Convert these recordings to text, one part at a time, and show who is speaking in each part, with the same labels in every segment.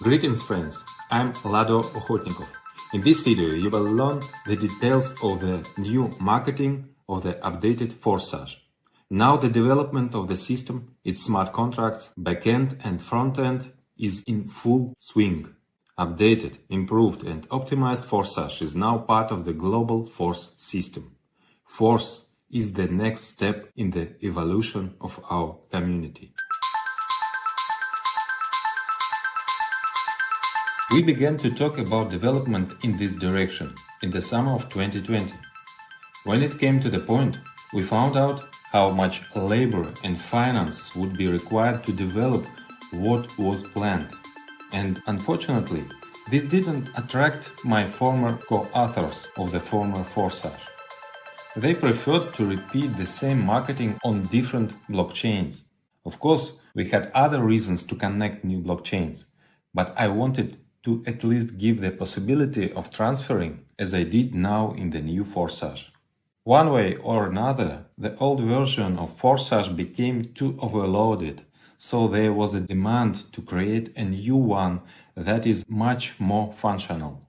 Speaker 1: Greetings friends, I'm Lado Okhotnikov. In this video you will learn the details of the new marketing of the updated Forsage. Now the development of the system, its smart contracts, backend and frontend is in full swing. Updated, improved and optimized Forsage is now part of the global Force system. Force is the next step in the evolution of our community. We began to talk about development in this direction in the summer of 2020. When it came to the point, we found out how much labor and finance would be required to develop what was planned. And unfortunately, this didn't attract my former co-authors of the former Forsage. They preferred to repeat the same marketing on different blockchains. Of course, we had other reasons to connect new blockchains, but I wanted to at least give the possibility of transferring, as I did now in the new Forsage. One way or another, the old version of Forsage became too overloaded, so there was a demand to create a new one that is much more functional.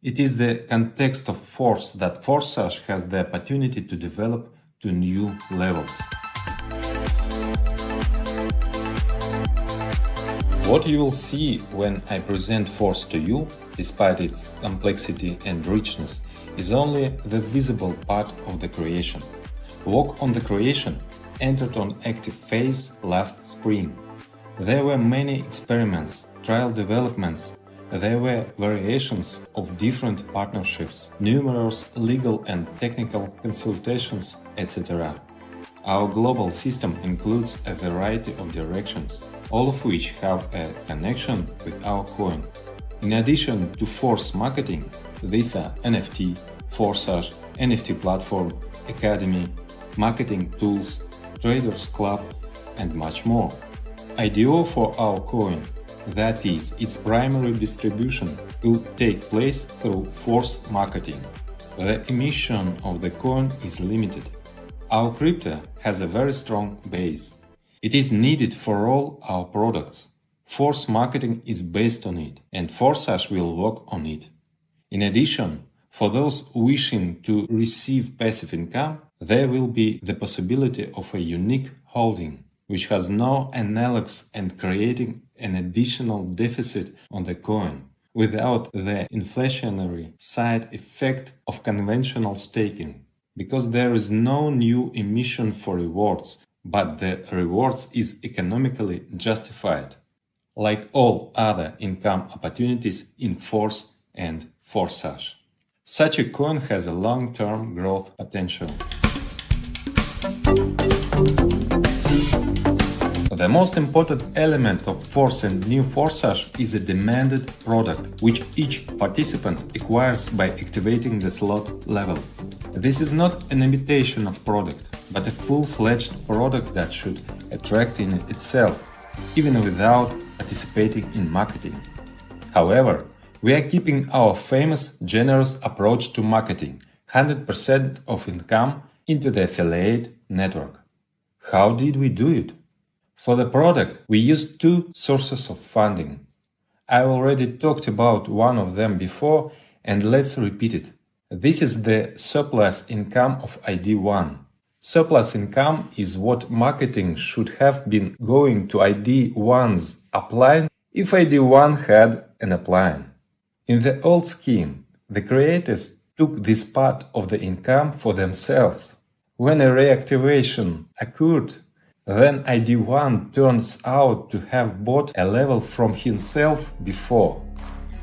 Speaker 1: It is the context of Force that Forsage has the opportunity to develop to new levels. What you will see when I present Force to you, despite its complexity and richness, is only the visible part of the creation. Work on the creation entered on active phase last spring. There were many experiments, trial developments, there were variations of different partnerships, numerous legal and technical consultations, etc. Our global system includes a variety of directions, all of which have a connection with our coin. In addition to Force marketing, these are NFT, Forsage, NFT platform, academy, marketing tools, traders club, and much more. IDO for our coin, that is, its primary distribution, will take place through Force marketing. The emission of the coin is limited. Our crypto has a very strong base. It is needed for all our products. Force marketing is based on it, and Forsage will work on it. In addition, for those wishing to receive passive income, there will be the possibility of a unique holding, which has no analogs and creating an additional deficit on the coin, without the inflationary side effect of conventional staking, because there is no new emission for rewards, but the rewards is economically justified, like all other income opportunities in Force and Forsage. Such a coin has a long-term growth potential. The most important element of Force and new Forsage is a demanded product, which each participant acquires by activating the slot level. This is not an imitation of product, but a full-fledged product that should attract in itself, even without participating in marketing. However, we are keeping our famous generous approach to marketing, 100% of income into the affiliate network. How did we do it? For the product, we used two sources of funding. I already talked about one of them before, and let's repeat it. This is the surplus income of ID1. Surplus income is what marketing should have been going to ID1's upline if ID1 had an upline. In the old scheme, the creators took this part of the income for themselves. When a reactivation occurred, then ID1 turns out to have bought a level from himself before.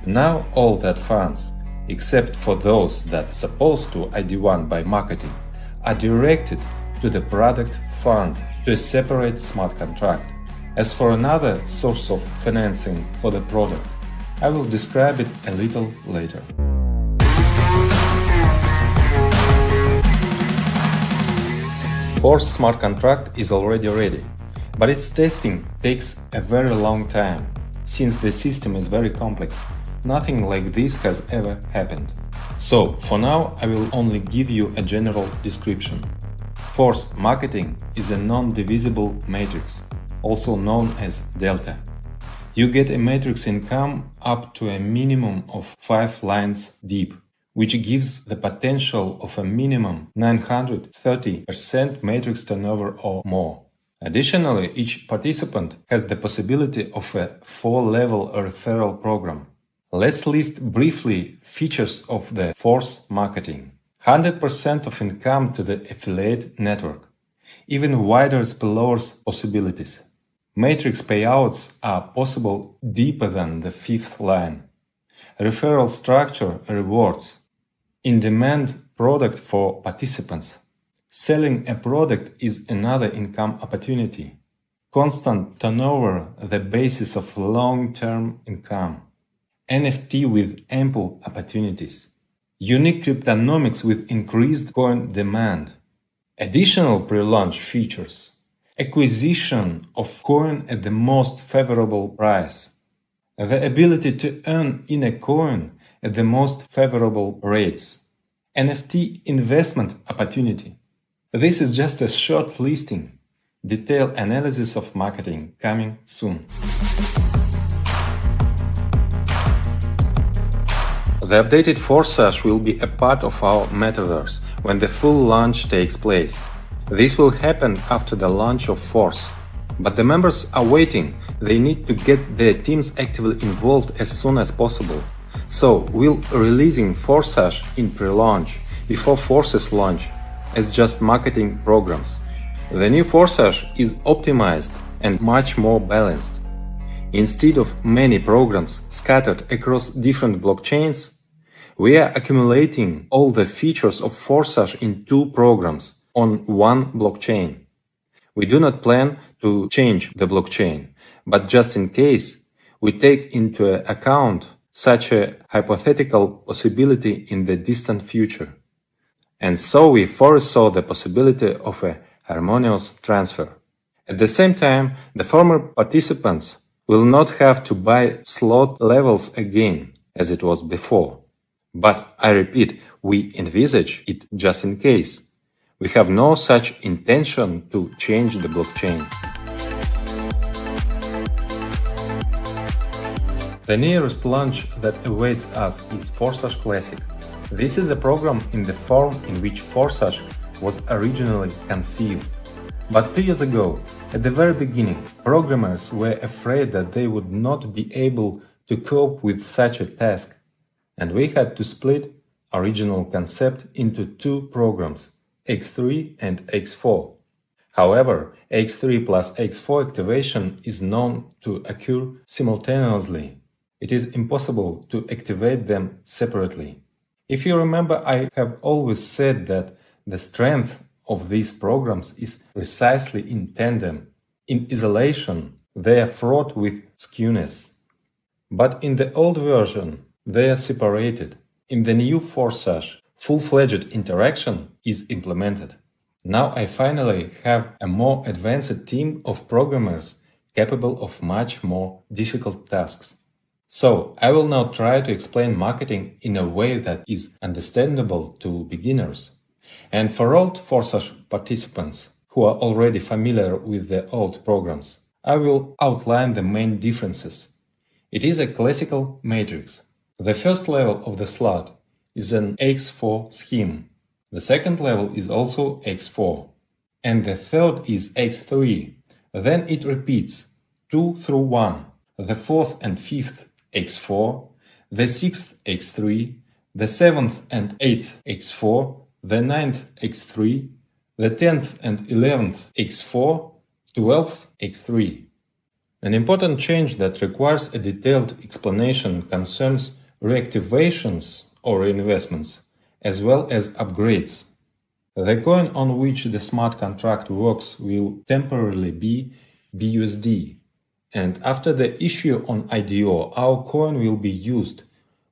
Speaker 1: Now all that funds, except for those that supposed to ID1 by marketing, are directed to the product fund, to a separate smart contract. As for another source of financing for the product, I will describe it a little later. Force smart contract is already ready, but its testing takes a very long time, since the system is very complex. Nothing like this has ever happened. So, for now, I will only give you a general description. Force marketing is a non-divisible matrix, also known as delta. You get a matrix income up to a minimum of 5 lines deep, which gives the potential of a minimum 930% matrix turnover or more. Additionally, each participant has the possibility of a 4-level referral program. Let's list briefly features of the Force marketing. 100% of income to the affiliate network. Even wider spillovers possibilities. Matrix payouts are possible deeper than the 5th line. Referral structure rewards. In-demand product for participants. Selling a product is another income opportunity. Constant turnover, the basis of long-term income. NFT with ample opportunities. Unique cryptonomics with increased coin demand. Additional pre-launch features. Acquisition of coin at the most favorable price. The ability to earn in a coin at the most favorable rates. NFT investment opportunity. This is just a short listing. Detailed analysis of marketing coming soon. The updated Forsage will be a part of our metaverse when the full launch takes place. This will happen after the launch of Force. But the members are waiting. They need to get their teams actively involved as soon as possible. So we'll releasing Forsage in pre-launch before Force's launch as just marketing programs. The new Forsage is optimized and much more balanced. Instead of many programs scattered across different blockchains, we are accumulating all the features of Forsage in 2 programs on one blockchain. We do not plan to change the blockchain, but just in case, we take into account such a hypothetical possibility in the distant future. And so we foresaw the possibility of a harmonious transfer. At the same time, the former participants will not have to buy slot levels again, as it was before. But I repeat, we envisage it just in case. We have no such intention to change the blockchain. The nearest launch that awaits us is Forsage Classic. This is a program in the form in which Forsage was originally conceived. But 2 years ago, at the very beginning, programmers were afraid that they would not be able to cope with such a task, and we had to split original concept into 2 programs, X3 and X4. However, X3 plus X4 activation is known to occur simultaneously. It is impossible to activate them separately. If you remember, I have always said that the strength of these programs is precisely in tandem. In isolation, they are fraught with skewness. But in the old version, they are separated. In the new Forsage, full-fledged interaction is implemented. Now I finally have a more advanced team of programmers capable of much more difficult tasks. So I will now try to explain marketing in a way that is understandable to beginners. And for old Forsage participants who are already familiar with the old programs, I will outline the main differences. It is a classical matrix. The first level of the slot is an X4 scheme. The second level is also X4. And the third is X3. Then it repeats 2 through 1. The fourth and fifth X4. The sixth X3. The seventh and eighth X4. The ninth X3. The 10th and 11th X4. 12th X3. An important change that requires a detailed explanation concerns reactivations or reinvestments, as well as upgrades. The coin on which the smart contract works will temporarily be BUSD, and after the issue on IDO, our coin will be used,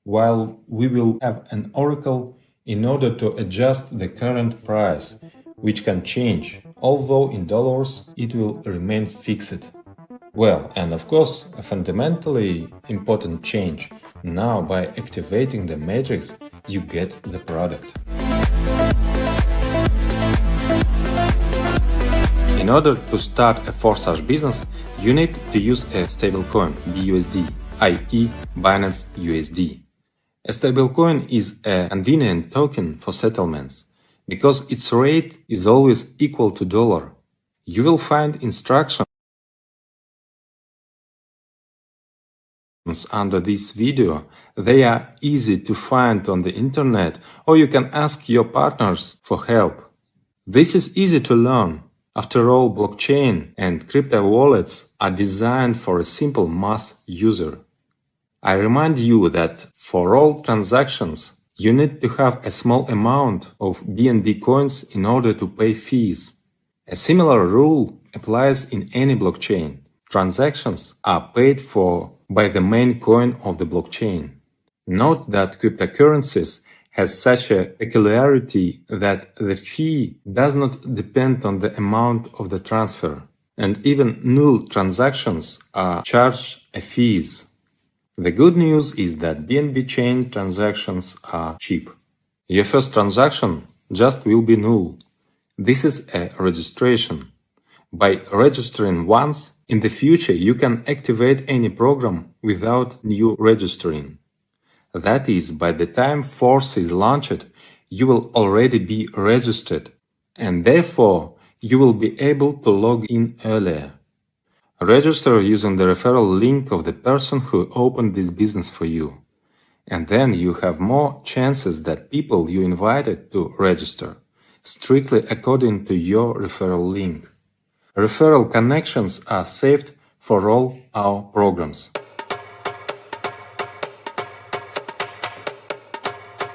Speaker 1: while we will have an oracle in order to adjust the current price, which can change, although in dollars it will remain fixed. Well, and of course, a fundamentally important change. Now, by activating the matrix, you get the product. In order to start a Forsage business, you need to use a stablecoin, BUSD, i.e. Binance USD. A stablecoin is a convenient token for settlements, because its rate is always equal to dollar. You will find instructions under this video. They are easy to find on the internet, or you can ask your partners for help. This is easy to learn. After all, blockchain and crypto wallets are designed for a simple mass user. I remind you that for all transactions, you need to have a small amount of BNB coins in order to pay fees. A similar rule applies in any blockchain. Transactions are paid for by the main coin of the blockchain. Note that cryptocurrencies has such a peculiarity that the fee does not depend on the amount of the transfer, and even null transactions are charged a fees. The good news is that BNB chain transactions are cheap. Your first transaction just will be null. This is a registration. By registering once, in the future you can activate any program without new registering. That is, by the time Force is launched, you will already be registered, and therefore you will be able to log in earlier. Register using the referral link of the person who opened this business for you, and then you have more chances that people you invited to register, strictly according to your referral link. Referral connections are saved for all our programs.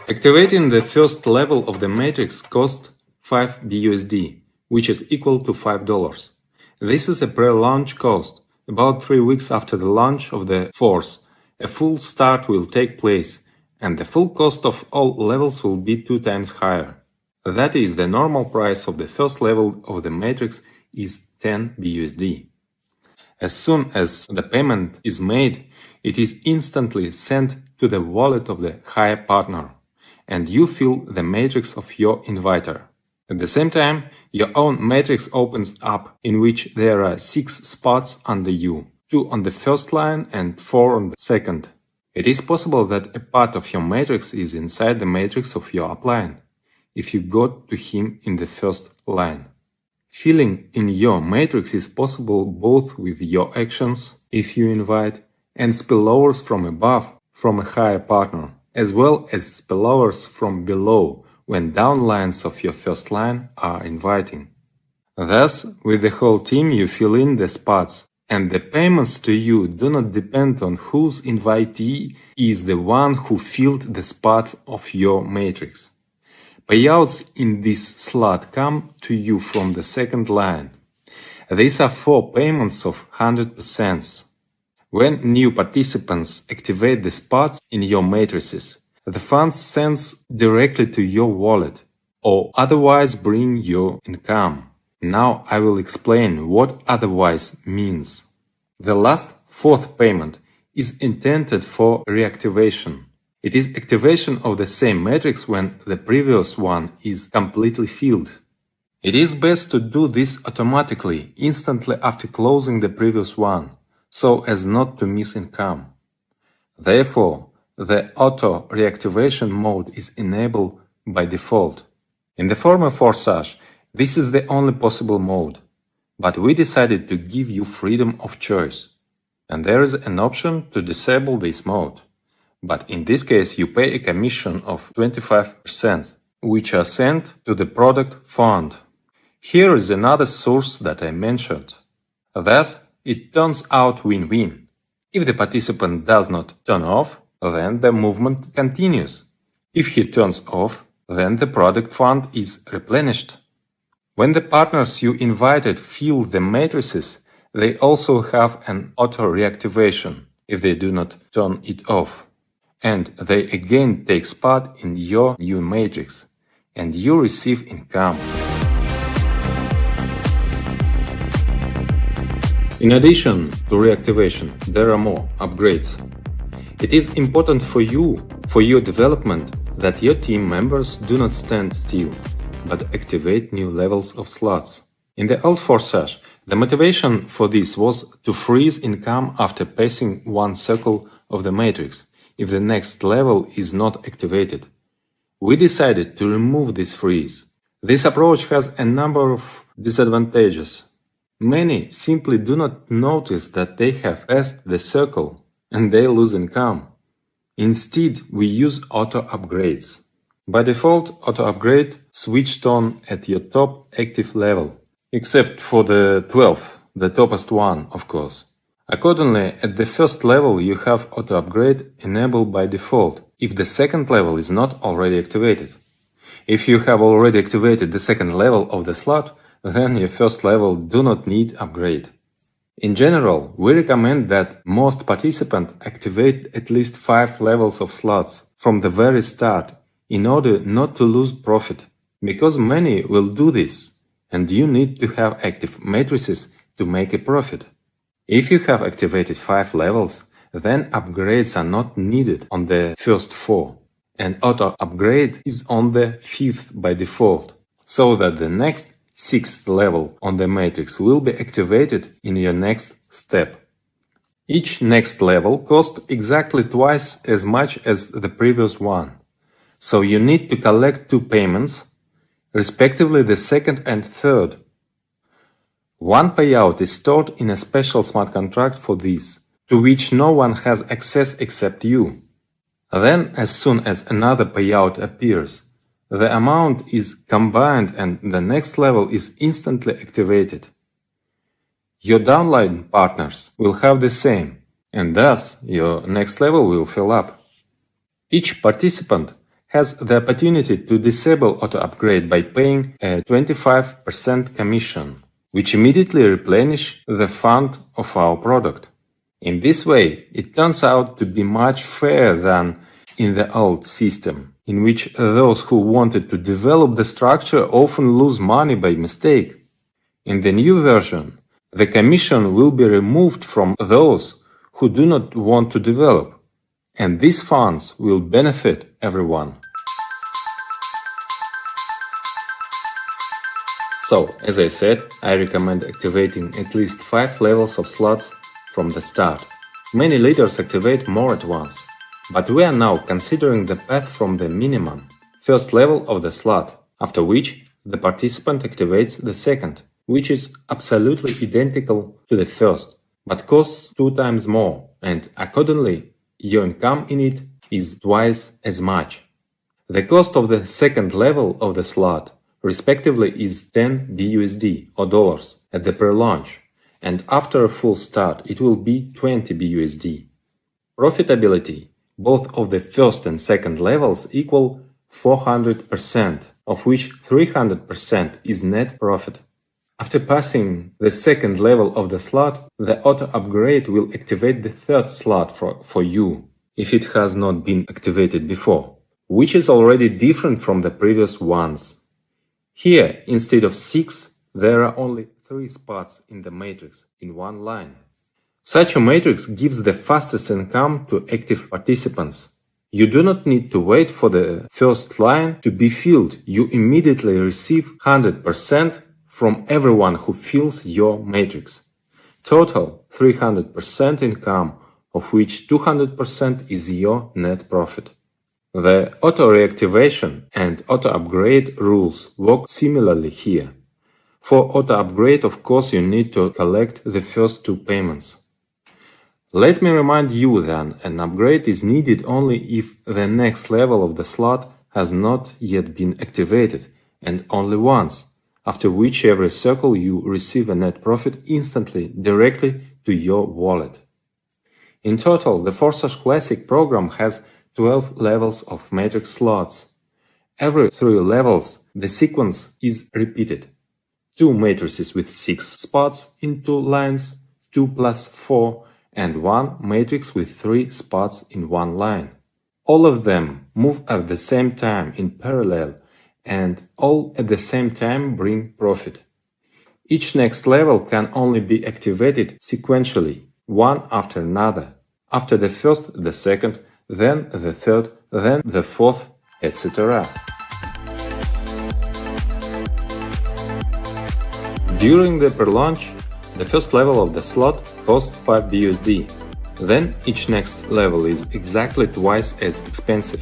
Speaker 1: Activating the first level of the matrix costs 5 BUSD, which is equal to $5. This is a pre-launch cost. About 3 weeks after the launch of the Force, a full start will take place, and the full cost of all levels will be 2 times higher. That is, the normal price of the first level of the matrix is 10 BUSD. As soon as the payment is made, it is instantly sent to the wallet of the higher partner, and you fill the matrix of your inviter. At the same time, your own matrix opens up, in which there are 6 spots under you, 2 on the first line and 4 on the second. It is possible that a part of your matrix is inside the matrix of your upline, if you got to him in the first line. Filling in your matrix is possible both with your actions, if you invite, and spillovers from above, from a higher partner, as well as spillovers from below, when downlines of your first line are inviting. Thus, with the whole team you fill in the spots, and the payments to you do not depend on whose invitee is the one who filled the spot of your matrix. Payouts in this slot come to you from the second line. These are 4 payments of 100%. When new participants activate the spots in your matrices, the funds sends directly to your wallet, or otherwise bring your income. Now I will explain what otherwise means. The last 4th payment is intended for reactivation. It is activation of the same matrix when the previous one is completely filled. It is best to do this automatically, instantly after closing the previous one, so as not to miss income. Therefore, the auto reactivation mode is enabled by default. In the former Forsage, this is the only possible mode, but we decided to give you freedom of choice, and there is an option to disable this mode. But in this case you pay a commission of 25%, which are sent to the product fund. Here is another source that I mentioned. Thus, it turns out win-win. If the participant does not turn off, then the movement continues. If he turns off, then the product fund is replenished. When the partners you invited fill the matrices, they also have an auto-reactivation if they do not turn it off. And they again take spot in your new matrix, and you receive income. In addition to reactivation, there are more upgrades. It is important for you, for your development, that your team members do not stand still, but activate new levels of slots. In the old Forsage, the motivation for this was to freeze income after passing one circle of the matrix, if the next level is not activated. We decided to remove this freeze. This approach has a number of disadvantages. Many simply do not notice that they have passed the circle and they lose income. Instead, we use auto upgrades. By default, auto upgrade switched on at your top active level, except for the 12th, the topest one, of course. Accordingly, at the first level you have auto upgrade enabled by default, if the second level is not already activated. If you have already activated the second level of the slot, then your first level do not need upgrade. In general, we recommend that most participants activate at least 5 levels of slots from the very start in order not to lose profit, because many will do this, and you need to have active matrices to make a profit. If you have activated 5 levels, then upgrades are not needed on the first 4, and auto upgrade is on the 5th by default, so that the next 6th level on the matrix will be activated in your next step. Each next level costs exactly twice as much as the previous one, so you need to collect 2 payments, respectively the second and third. One payout is stored in a special smart contract for this, to which no one has access except you. Then, as soon as another payout appears, the amount is combined and the next level is instantly activated. Your downline partners will have the same, and thus your next level will fill up. Each participant has the opportunity to disable auto upgrade by paying a 25% commission, which immediately replenish the fund of our product. In this way, it turns out to be much fairer than in the old system, in which those who wanted to develop the structure often lose money by mistake. In the new version, the commission will be removed from those who do not want to develop, and these funds will benefit everyone. So, as I said, I recommend activating at least 5 levels of slots from the start. Many leaders activate more at once, but we are now considering the path from the minimum, first level of the slot, after which the participant activates the second, which is absolutely identical to the first, but costs 2 times more, and accordingly, your income in it is twice as much. The cost of the second level of the slot respectively is 10 BUSD or dollars at the pre-launch, and after a full start it will be 20 BUSD. Profitability, both of the first and second levels equal 400%, of which 300% is net profit. After passing the second level of the slot, the auto upgrade will activate the third slot for you, if it has not been activated before, which is already different from the previous ones. Here, instead of 6, there are only 3 spots in the matrix, in one line. Such a matrix gives the fastest income to active participants. You do not need to wait for the first line to be filled. You immediately receive 100% from everyone who fills your matrix. Total 300% income, of which 200% is your net profit. The auto-reactivation and auto-upgrade rules work similarly here. For auto-upgrade, of course, you need to collect the first 2 payments. Let me remind you then, an upgrade is needed only if the next level of the slot has not yet been activated, and only once, after which every circle you receive a net profit instantly directly to your wallet. In total, the Forsage Classic program has 12 levels of matrix slots. Every 3 levels, the sequence is repeated. 2 matrices with 6 spots in 2 lines, 2 plus 4, and 1 matrix with 3 spots in 1 line. All of them move at the same time in parallel, and all at the same time bring profit. Each next level can only be activated sequentially, one after another. After the first, the second, then the third, then the fourth, etc. During the pre-launch, the first level of the slot costs 5 BUSD. Then each next level is exactly twice as expensive.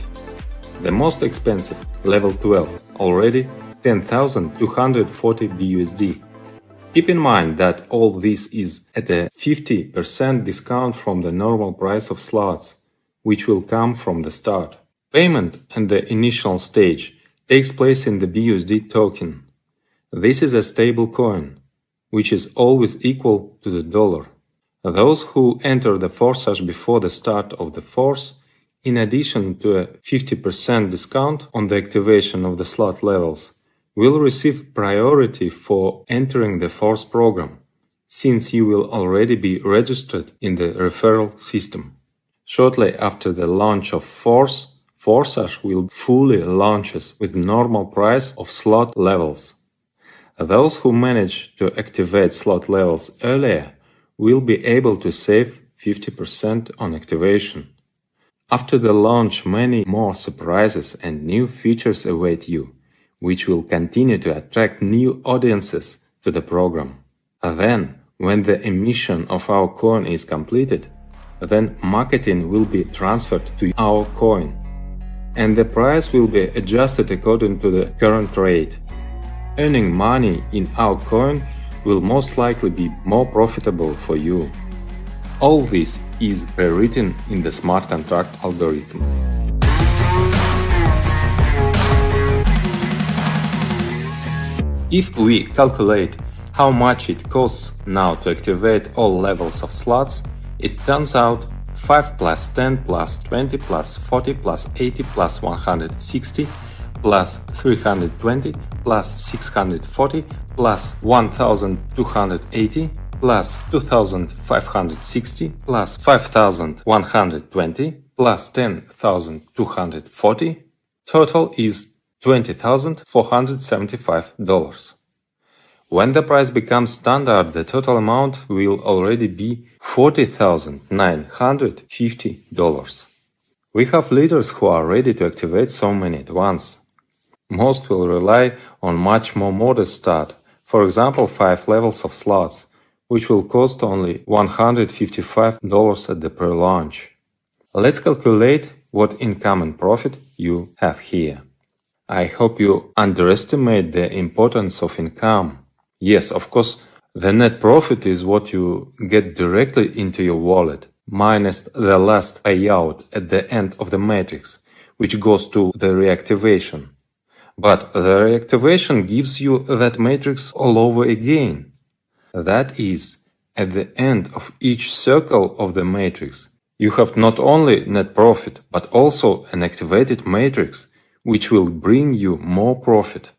Speaker 1: The most expensive, level 12, already 10,240 BUSD. Keep in mind that all this is at a 50% discount from the normal price of slots, which will come from the start. Payment at the initial stage takes place in the BUSD token. This is a stable coin, which is always equal to the dollar. Those who enter the Forsage before the start of the force, in addition to a 50% discount on the activation of the slot levels, will receive priority for entering the force program, since you will already be registered in the referral system. Shortly after the launch of force, Forsage will fully launches with normal price of slot levels. Those who manage to activate slot levels earlier will be able to save 50% on activation. After the launch, many more surprises and new features await you, which will continue to attract new audiences to the program. Then, when the emission of our coin is completed, then marketing will be transferred to our coin, and the price will be adjusted according to the current rate. Earning money in our coin will most likely be more profitable for you. All this is pre-written in the smart contract algorithm. If we calculate how much it costs now to activate all levels of slots, it turns out 5 plus 10 plus 20 plus 40 plus 80 plus 160 plus 320 plus 640 plus 1280 plus 2560 plus 5120 plus 10,240, total is $20,475. When the price becomes standard, the total amount will already be $40,950. We have leaders who are ready to activate so many at once. Most will rely on much more modest start, for example 5 levels of slots, which will cost only $155 at the pre-launch. Let's calculate what income and profit you have here. I hope you underestimate the importance of income. Yes, of course, the net profit is what you get directly into your wallet, minus the last payout at the end of the matrix, which goes to the reactivation. But the reactivation gives you that matrix all over again. That is, at the end of each circle of the matrix, you have not only net profit, but also an activated matrix, which will bring you more profit.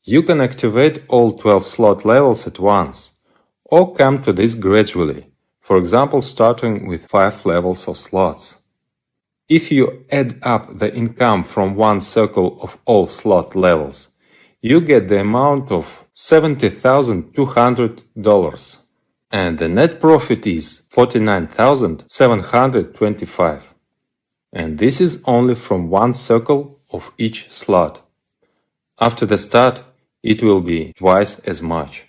Speaker 1: You can activate all 12 slot levels at once, or come to this gradually, for example starting with 5 levels of slots. If you add up the income from one circle of all slot levels, you get the amount of $70,200, and the net profit is $49,725. And this is only from one circle of each slot. After the start, it will be twice as much.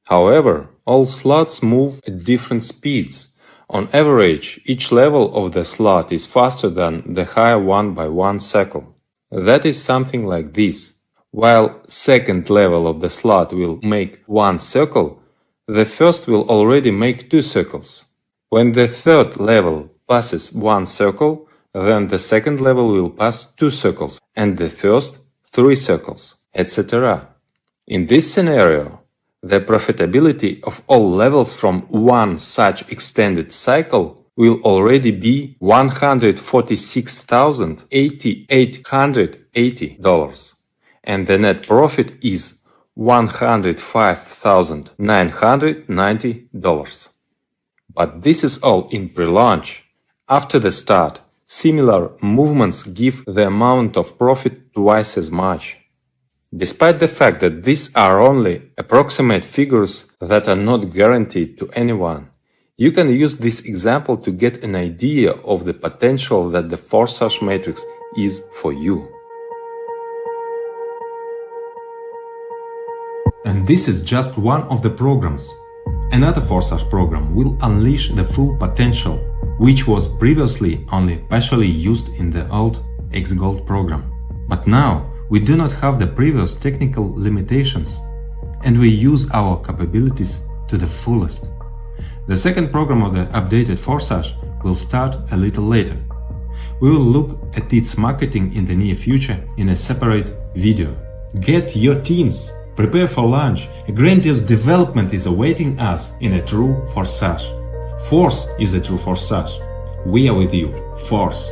Speaker 1: However, all slots move at different speeds. On average, each level of the slot is faster than the higher one by 1 cycle. That is something like this. While second level of the slot will make 1 circle, the first will already make 2 circles. When the third level passes 1 circle, then the second level will pass 2 circles, and the first 3 circles, etc. In this scenario, the profitability of all levels from one such extended cycle will already be $146,880, and the net profit is $105,990. But this is all in pre-launch. After the start, similar movements give the amount of profit twice as much. Despite the fact that these are only approximate figures that are not guaranteed to anyone, you can use this example to get an idea of the potential that the Forsage matrix is for you. And This is just one of the programs. Another Forsage program will unleash the full potential, which was previously only partially used in the old X-Gold program. But now we do not have the previous technical limitations, and we use our capabilities to the fullest. The second program of the updated Forsage will start a little later. We will look at its marketing in the near future in a separate video. Get your teams! Prepare for launch. A grandiose development is awaiting us in a true Forsage. Force is a true Forsage. We are with you. Force.